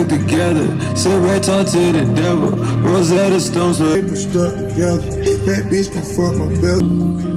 stuck together. Sit right on to the devil. Rosetta Stone, so they stuck together. That bitch can fuck my belly.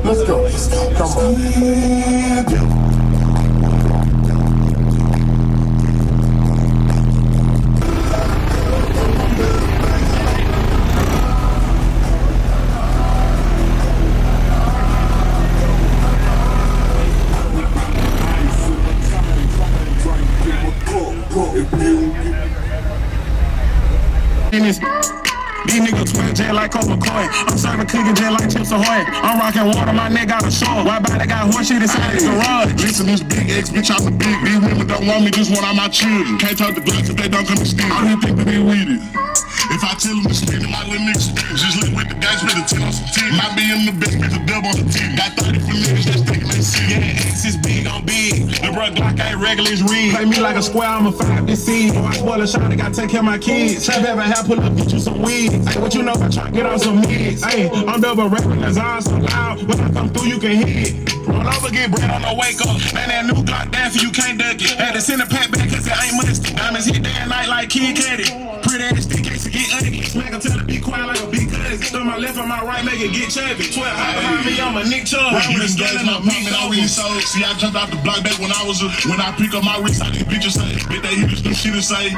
Let's go. Come on. These niggas twin jet like Coca Cola. I'm serving cookie jet like Chips Ahoy. I'm rocking water, my neck got a short. Why body got horse shit inside the garage? Listen, this big X bitch, I'm the big. These women don't want me, just want all my children. Can't talk to blacks if they don't come to steal. I don't think that they with it. If I tell them to spend it, my little niggas just live with the guys, spend the 10 on some tea. Might be in the best, spend the double on the team. Got 30 for niggas that's taking that shit. Yeah, X is big on big. The bro Glock ain't regular, it's red. Play me like a square, I'm a 5 this seed. I spoil a shot, I gotta take care of my kids. Trap ever have pull up, get you some wigs. Hey, what you know about trying to get on some mids? Hey, I'm double rapping, that's on so loud. When I come through, you can hear it. Roll over, get bread on the wake up. Man, that new Glock down for you can't duck it. Had to send a pack back cause it ain't musty. Diamonds hit day and night like Kid Cudi. Pretty ass stick case to get ugly. Smack 'em till it be quiet like a big cousin. Throw my left and my right, make it get chubby. 12 high behind me, I'm a Nick Chubb. You done gave my payment, I really sold. See, I jumped off the block back when I pick up my wrist, I get bitches say, bet they hear this new shit and say.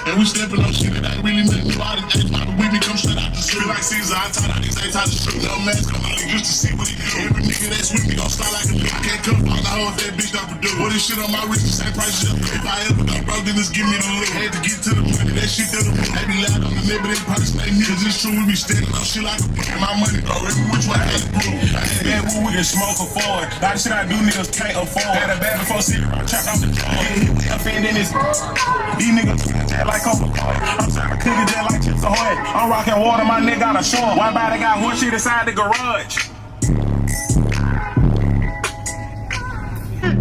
And we stepping on shit that ain't really nothing new. I done aged my with me, come straight out the street like Caesar. I taught out these 8 times to shoot. No mask on my leg just to see what he do. Every nigga that's with me gon' start like a nigga. I can't come on the hoe if that bitch don't produce. What this shit on my wrist, the same price shit. If I ever got broke, then just give me the look. Had to get to the money, that shit to the moon. They be loud on the net, but they probably stay near. Cause it's true, we be standing on shit like a book. My money go every which way I had to prove. Bad woo, we can smoke afford. A lot of shit I do niggas can't afford. Had a bad before cigarette, trapped off the floor. Offending this. These niggas jet like Coca Cola. I'm serving cookie jet like Chips Ahoy. I'm rocking water, my nigga got a short. Why body got horse shit inside the garage?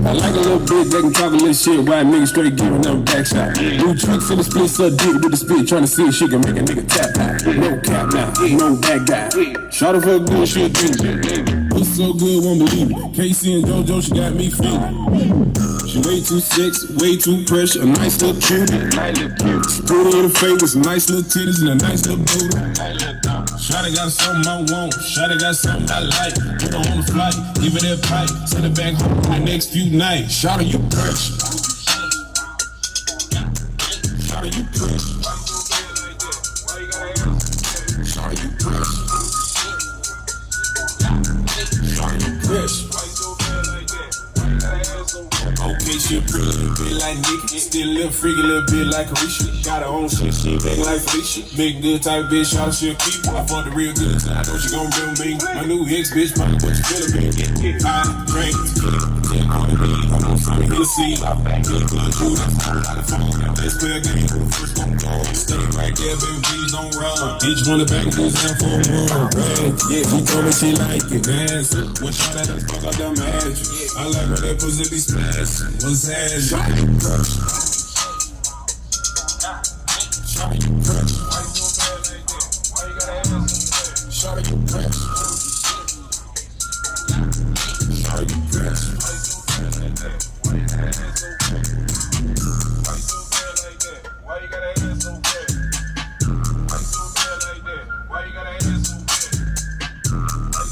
I like a little bitch that can talk a little shit while niggas straight giving them back shot. New tricks in the split, so dick with the spit, trying to see if she can make a nigga tap out. No cap now, no bad guy. Shot her for good, she'll do it. Pussy so good, won't believe it. Casey and JoJo, she got me feeling. She way too sexy, way too precious, a nice little cutie. Pretty in the face with some nice little titties and a nice little booty. Shawty got something I want, Shawty got something I like. Put her on the flight, give her that pipe, send her back home for the next few nights. Shawty, you precious. Shawty, you precious. Shawty, you precious. Shawty, you precious. Okay, she a pretty little bit like Nicki. Still a little freaky, little bit like Carisha. Got her own shit, she big like Felicia. Big good type bitch, y'all she'll keep. I fucked the real good, so I know she gon' remember me. My new ex bitch, probably what you feelin' me. I drink, I'm on something, see. Good, you that's not like a phone. Let's play a game. First gon' go. Stay right there, baby, please don't run. Each one of the back of this hand for a run. Yeah, she told me she like it, man. When shot at us, fuck out the match. I like when that pussy be smashed. What's that? Shot you crush. Shot you crush. Shot you crush. Shot you crush. Why you gotta act so bad? Why you so bad like that? Why you gotta act so bad? Why you so bad like that? Why you gotta act so bad? Why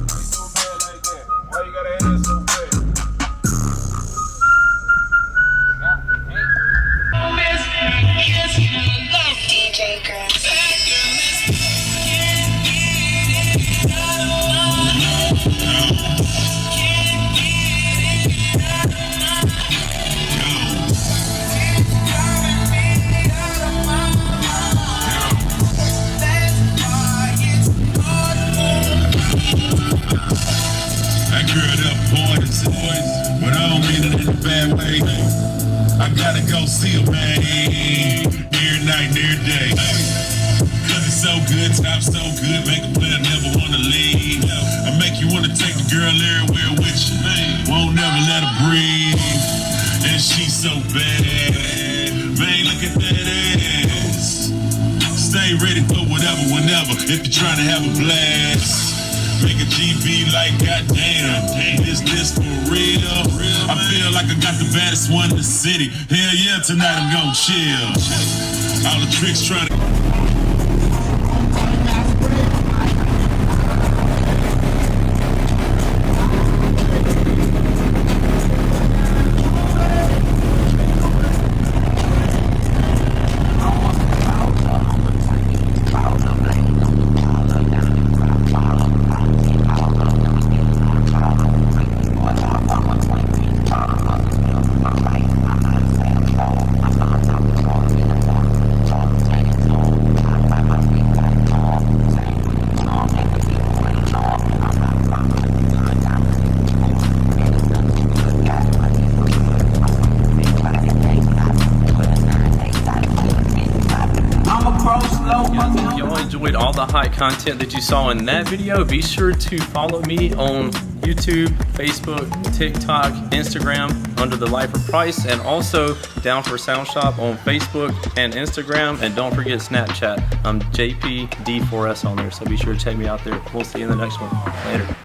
you so bad like that? Why you gotta act so bad? DJ Girl. But I don't mean it in a bad way. I gotta go see a man every night and every day. Cause it's so good, top so good, make a player never wanna leave. I make you wanna take the girl everywhere with you. Won't never let her breathe. And she's so bad. Man, look at that ass. Stay ready for whatever, whenever, if you're trying to have a blast. Make a GB like goddamn, is this for real? I feel like I got the baddest one in the city. Hell yeah, tonight I'm gon' chill. All the tricks trying to If y'all enjoyed all the hot content that you saw in that video, be sure to follow me on YouTube, Facebook, TikTok, Instagram under the Lifer Price, and also Down4sound Shop on Facebook and Instagram. And don't forget Snapchat. I'm JPD4S on there, so be sure to check me out there. We'll see you in the next one. Later.